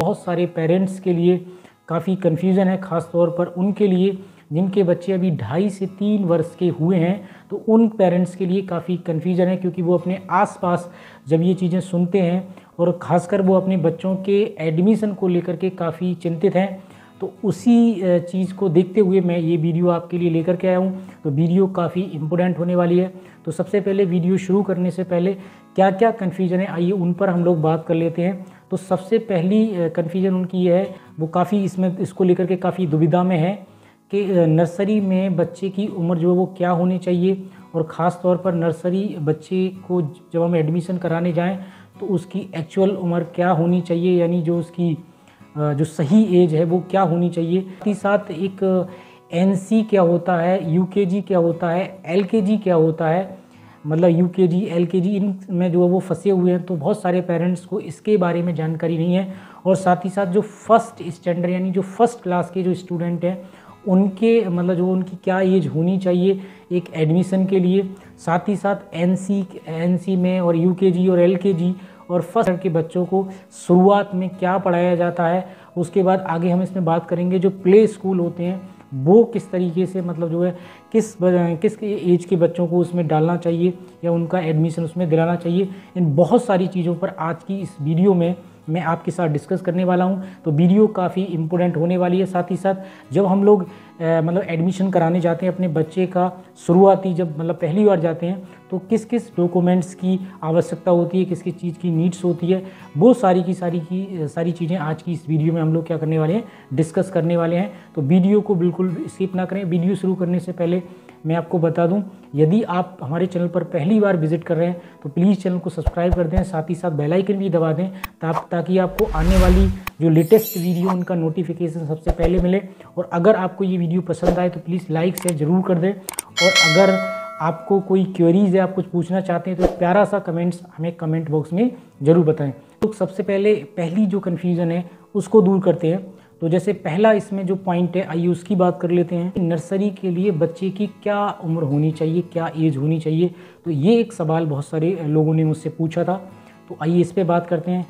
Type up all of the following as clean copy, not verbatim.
बहुत सारे पेरेंट्स के लिए काफ़ी कन्फ्यूज़न है, ख़ास तौर पर उनके लिए जिनके बच्चे अभी 2.5 से 3 वर्ष के हुए हैं। तो उन पेरेंट्स के लिए काफ़ी कन्फ्यूज़न है, क्योंकि वो अपने आसपास जब ये चीज़ें सुनते हैं और ख़ासकर वो अपने बच्चों के एडमिशन को लेकर के काफ़ी चिंतित हैं। तो उसी चीज़ को देखते हुए मैं ये वीडियो आपके लिए लेकर के आया हूँ। तो वीडियो काफ़ी इम्पोर्टेंट होने वाली है। तो सबसे पहले वीडियो शुरू करने से पहले क्या क्या कन्फ्यूज़न है, आइए उन पर हम लोग बात कर लेते हैं। तो सबसे पहली कन्फ्यूज़न उनकी ये है, वो काफ़ी इसको लेकर के काफ़ी दुविधा में है कि नर्सरी में बच्चे की उम्र जो है वो क्या होनी चाहिए, और ख़ास तौर पर नर्सरी बच्चे को जब हम एडमिशन कराने जाएं तो उसकी एक्चुअल उम्र क्या होनी चाहिए, यानी जो उसकी जो सही एज है वो क्या होनी चाहिए। साथ ही साथ एक एनसी क्या होता है, यूकेजी क्या होता है, एलकेजी क्या होता है, मतलब यूकेजी एलकेजी इन में जो है वो फंसे हुए हैं। तो बहुत सारे पेरेंट्स को इसके बारे में जानकारी नहीं है। और साथ ही साथ जो फर्स्ट स्टैंडर्ड यानी जो फर्स्ट क्लास के जो स्टूडेंट हैं उनके मतलब जो उनकी क्या एज होनी चाहिए एक एडमिशन के लिए। साथ ही साथ एनसी में और यूकेजी और एलकेजी और फर्स्ट के बच्चों को शुरुआत में क्या पढ़ाया जाता है। उसके बाद आगे हम इसमें बात करेंगे जो प्ले स्कूल होते हैं वो किस तरीके से मतलब जो है किस एज के बच्चों को उसमें डालना चाहिए या उनका एडमिशन उसमें दिलाना चाहिए। इन बहुत सारी चीज़ों पर आज की इस वीडियो में मैं आपके साथ डिस्कस करने वाला हूं। तो वीडियो काफ़ी इम्पोर्टेंट होने वाली है। साथ ही साथ जब हम लोग मतलब एडमिशन कराने जाते हैं अपने बच्चे का, शुरुआती जब मतलब पहली बार जाते हैं तो किस किस डॉक्यूमेंट्स की आवश्यकता होती है, किस किस चीज़ की नीड्स होती है, वो सारी चीज़ें आज की इस वीडियो में हम लोग क्या करने वाले हैं, डिस्कस करने वाले हैं। तो वीडियो को बिल्कुल स्किप ना करें। वीडियो शुरू करने से पहले मैं आपको बता दूं, यदि आप हमारे चैनल पर पहली बार विजिट कर रहे हैं तो प्लीज़ चैनल को सब्सक्राइब कर दें, साथ ही साथ बेल आइकन भी दबा दें ताकि आपको आने वाली जो लेटेस्ट वीडियो उनका नोटिफिकेशन सबसे पहले मिले। और अगर आपको ये वीडियो पसंद आए तो प्लीज़ लाइक शेयर ज़रूर कर दें। और अगर आपको कोई क्वेरीज है, आप कुछ पूछना चाहते हैं तो एक प्यारा सा कमेंट्स हमें कमेंट बॉक्स में ज़रूर बताएं। तो सबसे पहले पहली जो कन्फ्यूज़न है उसको दूर करते हैं। तो जैसे पहला इसमें जो पॉइंट है आइए उसकी बात कर लेते हैं। नर्सरी के लिए बच्चे की क्या उम्र होनी चाहिए, क्या एज होनी चाहिए। तो ये एक सवाल बहुत सारे लोगों ने मुझसे पूछा था। तो आइए इस पर बात करते हैं।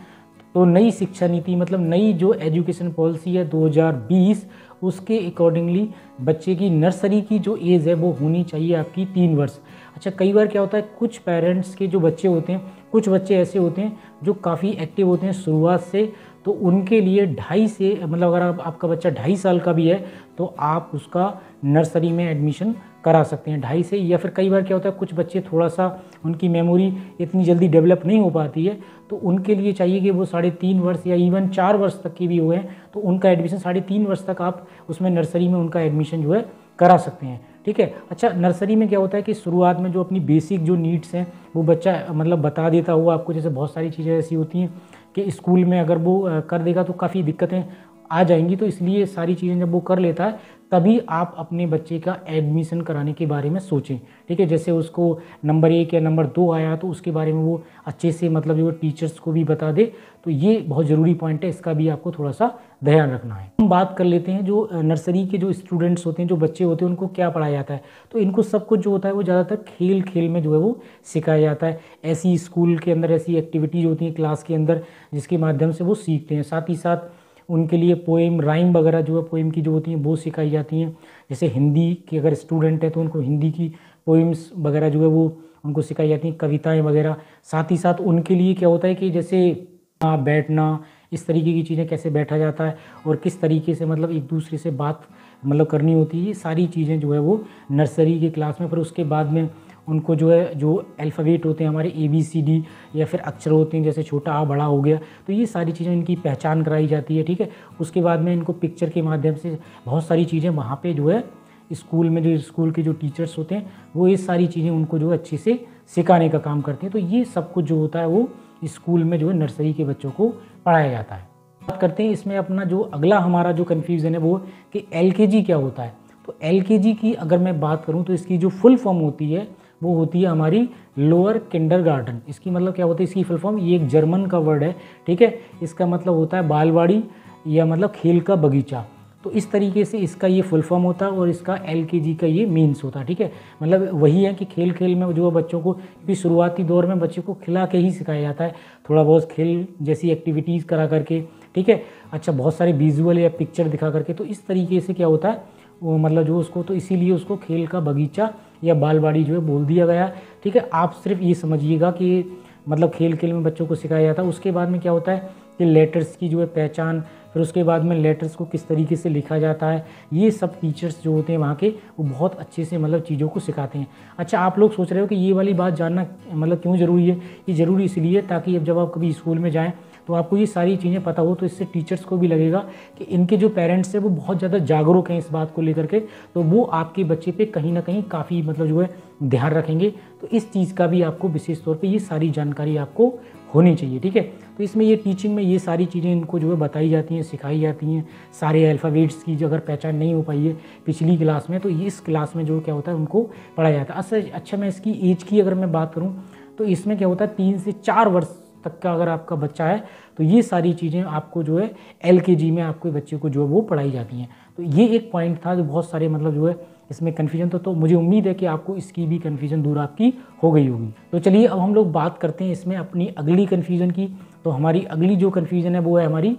तो नई शिक्षा नीति मतलब नई जो एजुकेशन पॉलिसी है 2020 उसके अकॉर्डिंगली बच्चे की नर्सरी की जो एज है वो होनी चाहिए आपकी 3 वर्ष। अच्छा, कई बार क्या होता है कुछ पेरेंट्स के जो बच्चे होते हैं, कुछ बच्चे ऐसे होते हैं जो काफ़ी एक्टिव होते हैं शुरुआत से, तो उनके लिए 2.5 से मतलब अगर आपका बच्चा 2.5 साल का भी है तो आप उसका नर्सरी में एडमिशन करा सकते हैं 2.5 से। या फिर कई बार क्या होता है कुछ बच्चे थोड़ा सा उनकी मेमोरी इतनी जल्दी डेवलप नहीं हो पाती है, तो उनके लिए चाहिए कि वो 3.5 वर्ष या इवन 4 वर्ष तक के भी हुए हैं तो उनका एडमिशन 3.5 वर्ष तक आप उसमें नर्सरी में उनका एडमिशन जो है करा सकते हैं। ठीक है। अच्छा, नर्सरी में क्या होता है कि शुरुआत में जो अपनी बेसिक जो नीड्स हैं वो बच्चा मतलब बता देता हुआ आपको, जैसे बहुत सारी चीज़ें ऐसी होती हैं कि स्कूल में अगर वो कर देगा तो काफ़ी दिक्कतें आ जाएंगी। तो इसलिए सारी चीज़ें जब वो कर लेता है तभी आप अपने बच्चे का एडमिशन कराने के बारे में सोचें। ठीक है, जैसे उसको नंबर 1 या नंबर 2 आया तो उसके बारे में वो अच्छे से मतलब जो टीचर्स को भी बता दे। तो ये बहुत ज़रूरी पॉइंट है, इसका भी आपको थोड़ा सा ध्यान रखना है। हम बात कर लेते हैं जो नर्सरी के जो स्टूडेंट्स होते हैं, जो बच्चे होते हैं, उनको क्या पढ़ाया जाता है। तो इनको सब कुछ जो होता है वो ज़्यादातर खेल में जो है वो सिखाया जाता है। ऐसी स्कूल के अंदर ऐसी एक्टिविटीज़ होती हैं क्लास के अंदर जिसके माध्यम से वो सीखते हैं। साथ ही साथ उनके लिए पोएम राइम वगैरह जो है पोएम की जो होती हैं वो सिखाई जाती हैं। जैसे हिंदी के अगर स्टूडेंट है तो उनको हिंदी की पोएम्स वगैरह जो है वो उनको सिखाई जाती हैं, कविताएं वगैरह। साथ ही साथ उनके लिए क्या होता है कि जैसे बैठना, इस तरीके की चीज़ें, कैसे बैठा जाता है और किस तरीके से मतलब एक दूसरे से बात मतलब करनी होती है, ये सारी चीज़ें जो है वो नर्सरी की क्लास में। फिर उसके बाद में उनको जो है जो अल्फ़ाबेट होते हैं हमारे ABCD या फिर अक्षर होते हैं जैसे छोटा आ बड़ा हो गया, तो ये सारी चीज़ें इनकी पहचान कराई जाती है। ठीक है। उसके बाद में इनको पिक्चर के माध्यम से बहुत सारी चीज़ें वहाँ पे जो है स्कूल में जो स्कूल के जो टीचर्स होते हैं वो ये सारी चीज़ें उनको जो अच्छे से सिखाने का काम करते हैं। तो ये सब कुछ जो होता है वो स्कूल में जो है नर्सरी के बच्चों को पढ़ाया जाता है। बात करते हैं इसमें अपना जो अगला हमारा जो कन्फ्यूज़न है वो कि LKG क्या होता है। तो LKG की अगर मैं बात करूँ तो इसकी जो फुल फॉर्म होती है वो होती है हमारी लोअर किंडरगार्टन। इसकी मतलब क्या होता है, इसकी फुल फॉर्म, ये एक जर्मन का वर्ड है। ठीक है। इसका मतलब होता है बालवाड़ी या मतलब खेल का बगीचा। तो इस तरीके से इसका ये फुल फॉर्म होता है और इसका LKG का ये मीन्स होता है। ठीक है। मतलब वही है कि खेल में जो बच्चों को, क्योंकि शुरुआती दौर में बच्चों को खिला के ही सिखाया जाता है, थोड़ा बहुत खेल जैसी एक्टिविटीज़ करा करके। ठीक है। अच्छा, बहुत सारे विजुअल या पिक्चर दिखा करके, तो इस तरीके से क्या होता है वो मतलब जो उसको, तो इसीलिए उसको खेल का बगीचा या बालवाड़ी जो है बोल दिया गया, ठीक है। आप सिर्फ ये समझिएगा कि मतलब खेल खेल में बच्चों को सिखाया जाता है। उसके बाद में क्या होता है कि लेटर्स की जो है पहचान, फिर उसके बाद में लेटर्स को किस तरीके से लिखा जाता है, ये सब टीचर्स जो होते हैं वहाँ के वो बहुत अच्छे से मतलब चीज़ों को सिखाते हैं। अच्छा, आप लोग सोच रहे हो कि ये वाली बात जानना मतलब क्यों ज़रूरी है? ये ज़रूरी इसलिए ताकि अब जब आप कभी स्कूल में जाएँ तो आपको ये सारी चीज़ें पता हो, तो इससे टीचर्स को भी लगेगा कि इनके जो पेरेंट्स हैं वो बहुत ज़्यादा जागरूक हैं इस बात को लेकर के, तो वो आपके बच्चे पे कहीं ना कहीं काफ़ी मतलब जो है ध्यान रखेंगे। तो इस चीज़ का भी आपको विशेष तौर पे ये सारी जानकारी आपको होनी चाहिए, ठीक है। तो इसमें ये टीचिंग में ये सारी चीज़ें इनको जो है बताई जाती हैं, सिखाई जाती हैं। सारे अल्फ़ाबेट्स की जो अगर पहचान नहीं हो पाई है पिछली क्लास में, तो इस क्लास में जो क्या होता है उनको पढ़ाया जाता है। अच्छा, मैं इसकी एज की अगर मैं बात करूँ तो इसमें क्या होता है 3 से 4 वर्ष तक का अगर आपका बच्चा है तो ये सारी चीज़ें आपको जो है LKG में आपके बच्चे को जो है वो पढ़ाई जाती हैं। तो ये एक पॉइंट था जो बहुत सारे मतलब जो है इसमें कन्फ्यूजन तो मुझे उम्मीद है कि आपको इसकी भी कन्फ्यूजन दूर आपकी हो गई होगी। तो चलिए अब हम लोग बात करते हैं इसमें अपनी अगली कन्फ्यूजन की। तो हमारी अगली जो कन्फ्यूजन है वो है हमारी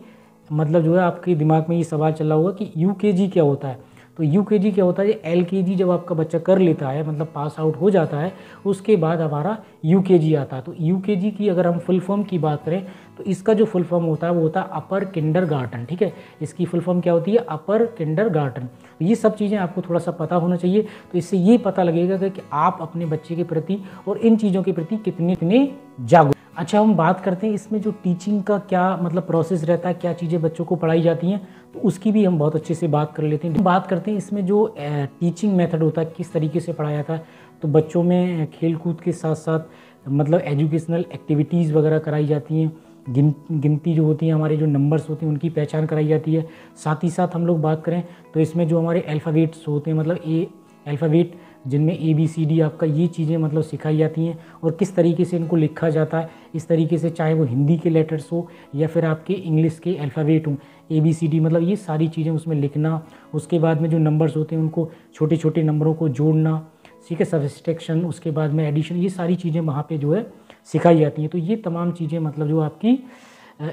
मतलब जो है आपके दिमाग में ये सवाल चल रहा होगा कि UKG क्या होता है। तो UKG क्या होता है, LKG जब आपका बच्चा कर लेता है मतलब पास आउट हो जाता है, उसके बाद हमारा UKG आता है। तो UKG की अगर हम फुल फॉर्म की बात करें तो इसका जो फुल फॉर्म होता है वो होता है अपर किंडरगार्टन, ठीक है। इसकी फुल फॉर्म क्या होती है, अपर किंडरगार्टन। तो ये सब चीज़ें आपको थोड़ा सा पता होना चाहिए, तो इससे ये पता लगेगा कि आप अपने बच्चे के प्रति और इन चीज़ों के प्रति कितने जागरूक। अच्छा, हम बात करते हैं इसमें जो टीचिंग का क्या मतलब प्रोसेस रहता है, क्या चीज़ें बच्चों को पढ़ाई जाती हैं, तो उसकी भी हम बहुत अच्छे से बात कर लेते हैं। बात करते हैं इसमें जो टीचिंग मेथड होता है किस तरीके से पढ़ाया जाता है। तो बच्चों में खेल कूद के साथ साथ मतलब एजुकेशनल एक्टिविटीज़ वगैरह कराई जाती हैं। गिनती जो होती है, हमारे जो नंबर्स होते हैं उनकी पहचान कराई जाती है। साथ ही साथ हम लोग बात करें तो इसमें जो हमारे अल्फ़ाबेट्स होते हैं मतलब अल्फ़ाबेट जिनमें ABCD आपका ये चीज़ें मतलब सिखाई जाती हैं और किस तरीके से इनको लिखा जाता है। इस तरीके से चाहे वो हिंदी के लेटर्स हो या फिर आपके इंग्लिश के अल्फ़ाबेट हों, ABCD मतलब ये सारी चीज़ें उसमें लिखना। उसके बाद में जो नंबर्स होते हैं उनको छोटे छोटे नंबरों को जोड़ना, ठीक है, सब्सट्रैक्शन, उसके बाद में एडिशन, ये सारी चीज़ें वहाँ पे जो है सिखाई जाती हैं। तो ये तमाम चीज़ें मतलब जो आपकी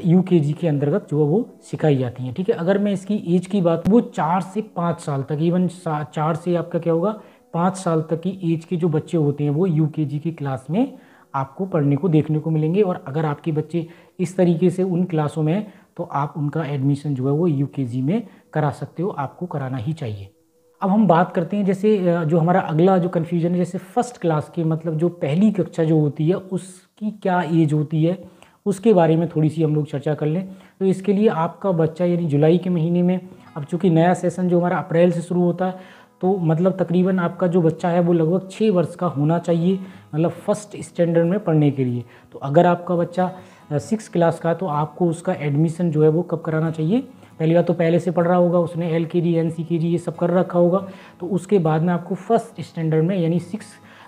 UKG के अंतर्गत जो है वो सिखाई जाती हैं, ठीक है। अगर मैं इसकी एज की बात, वो 4 से 5 साल तक, इवन 4 से आपका क्या होगा 5 साल तक की एज के जो बच्चे होते हैं वो UKG की क्लास में आपको पढ़ने को देखने को मिलेंगे। और अगर आपके बच्चे इस तरीके से उन क्लासों में हैं तो आप उनका एडमिशन जो है वो UKG में करा सकते हो, आपको कराना ही चाहिए। अब हम बात करते हैं जैसे जो हमारा अगला जो कन्फ्यूजन है, जैसे फर्स्ट क्लास के मतलब जो पहली कक्षा जो होती है उसकी क्या एज होती है, उसके बारे में थोड़ी सी हम लोग चर्चा कर लें। तो इसके लिए आपका बच्चा यानी जुलाई के महीने में, अब चूँकि नया सेशन जो हमारा अप्रैल से शुरू होता है, तो मतलब तकरीबन आपका जो बच्चा है वो लगभग 6 वर्ष का होना चाहिए मतलब फर्स्ट स्टैंडर्ड में पढ़ने के लिए। तो अगर आपका बच्चा 6 क्लास का है तो आपको उसका एडमिशन जो है वो कब कराना चाहिए, पहली बार तो पहले से पढ़ रहा होगा उसने, LKG NCKG ये सब कर रखा होगा, तो उसके बाद में आपको फर्स्ट स्टैंडर्ड में यानी 6,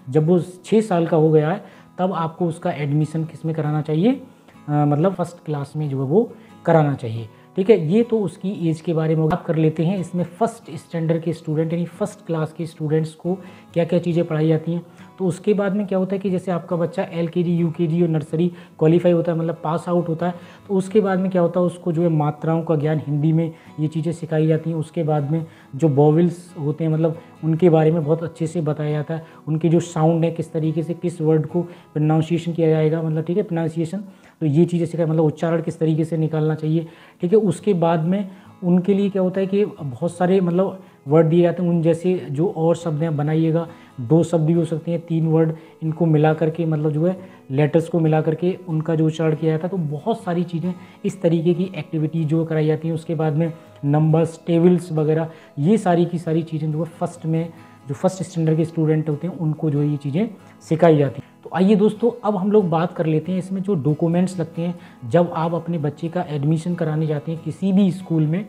जब वो 6 साल का हो गया है तब आपको उसका एडमिशन किस में कराना चाहिए, मतलब फर्स्ट क्लास में जो है वो कराना चाहिए, ठीक है। ये तो उसकी एज के बारे में बात कर लेते हैं। इसमें फर्स्ट स्टैंडर्ड के स्टूडेंट यानी फर्स्ट क्लास के स्टूडेंट्स को क्या क्या चीज़ें पढ़ाई जाती हैं। तो उसके बाद में क्या होता है कि जैसे आपका बच्चा LKG UKG और नर्सरी क्वालिफाई होता है मतलब पास आउट होता है, तो उसके बाद में क्या होता है उसको जो है मात्राओं का ज्ञान, हिंदी में ये चीज़ें सिखाई जाती हैं। उसके बाद में जो वोवेल्स होते हैं मतलब उनके बारे में बहुत अच्छे से बताया जाता है, उनके जो साउंड है किस तरीके से किस वर्ड को प्रोनाउंसिएशन किया जाएगा मतलब, ठीक है, प्रोनाउंसिएशन, तो ये चीज़ें सिखाई मतलब उच्चारण किस तरीके से निकालना चाहिए, ठीक है। उसके बाद में उनके लिए क्या होता है कि बहुत सारे मतलब वर्ड दिए जाते हैं, उन जैसे जो और शब्द हैं बनाइएगा, 2 शब्द भी हो सकते हैं, 3 वर्ड, इनको मिला करके मतलब जो है लेटर्स को मिला करके उनका जो उच्चारण किया जाता है। तो बहुत सारी चीज़ें इस तरीके की एक्टिविटी जो कराई जाती हैं। उसके बाद में नंबर्स, टेबल्स वगैरह, ये सारी की सारी चीज़ें जो है फर्स्ट में जो फर्स्ट स्टैंडर्ड के स्टूडेंट होते हैं उनको जो है ये चीज़ें सिखाई जाती हैं। तो आइए दोस्तों अब हम लोग बात कर लेते हैं इसमें जो डॉक्यूमेंट्स लगते हैं जब आप अपने बच्चे का एडमिशन कराने जाते हैं किसी भी स्कूल में,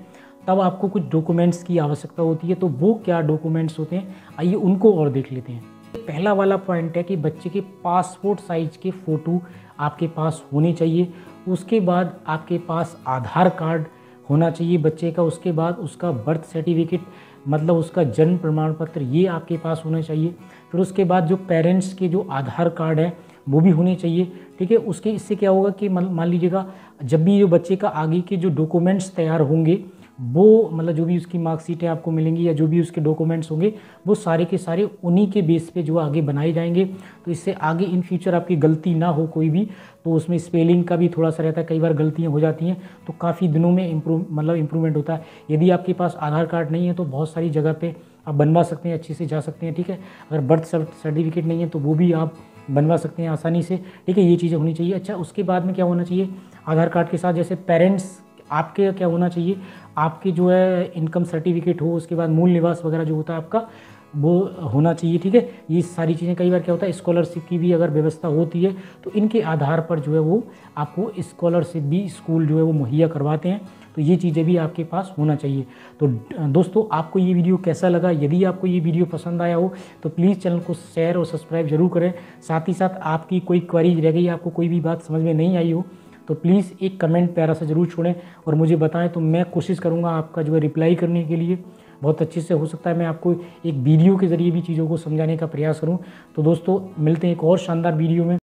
तब आपको कुछ डॉक्यूमेंट्स की आवश्यकता होती है। तो वो क्या डॉक्यूमेंट्स होते हैं, आइए उनको और देख लेते हैं। पहला वाला पॉइंट है कि बच्चे के पासपोर्ट साइज के फ़ोटो आपके पास होने चाहिए। उसके बाद आपके पास आधार कार्ड होना चाहिए बच्चे का। उसके बाद उसका बर्थ सर्टिफिकेट मतलब उसका जन्म प्रमाण पत्र, ये आपके पास होना चाहिए। फिर उसके बाद जो पेरेंट्स के जो आधार कार्ड है वो भी होने चाहिए, ठीक है। उसके इससे क्या होगा कि मान लीजिएगा जब भी जो बच्चे का आगे के जो डॉक्यूमेंट्स तैयार होंगे वो मतलब जो भी उसकी मार्कशीटें आपको मिलेंगी या जो भी उसके डॉक्यूमेंट्स होंगे वो सारे के सारे उन्हीं के बेस पे जो आगे बनाए जाएंगे। तो इससे आगे इन फ्यूचर आपकी गलती ना हो कोई भी, तो उसमें स्पेलिंग का भी थोड़ा सा रहता है, कई बार गलतियाँ हो जाती हैं, तो काफ़ी दिनों में इम्प्रूवमेंट होता है। यदि आपके पास आधार कार्ड नहीं है तो बहुत सारी जगह पे आप बनवा सकते हैं, अच्छे से जा सकते हैं, ठीक है। अगर बर्थ सर्टिफिकेट नहीं है तो वो भी आप बनवा सकते हैं आसानी से, ठीक है। ये चीज़ें होनी चाहिए। अच्छा, उसके बाद में क्या होना चाहिए आधार कार्ड के साथ, जैसे पेरेंट्स आपके क्या होना चाहिए, आपके जो है इनकम सर्टिफिकेट हो, उसके बाद मूल निवास वगैरह जो होता है आपका वो होना चाहिए, ठीक है। ये सारी चीज़ें, कई बार क्या होता है स्कॉलरशिप की भी अगर व्यवस्था होती है तो इनके आधार पर जो है वो आपको स्कॉलरशिप भी स्कूल जो है वो मुहैया करवाते हैं, तो ये चीज़ें भी आपके पास होना चाहिए। तो दोस्तों, आपको ये वीडियो कैसा लगा? यदि आपको ये वीडियो पसंद आया हो तो प्लीज़ चैनल को शेयर और सब्सक्राइब जरूर करें। साथ ही साथ आपकी कोई क्वेरी रह गई, आपको कोई भी बात समझ में नहीं आई हो तो प्लीज़ एक कमेंट प्यारा सा ज़रूर छोड़ें और मुझे बताएं, तो मैं कोशिश करूंगा आपका जो है रिप्लाई करने के लिए बहुत अच्छे से। हो सकता है मैं आपको एक वीडियो के ज़रिए भी चीज़ों को समझाने का प्रयास करूं। तो दोस्तों, मिलते हैं एक और शानदार वीडियो में।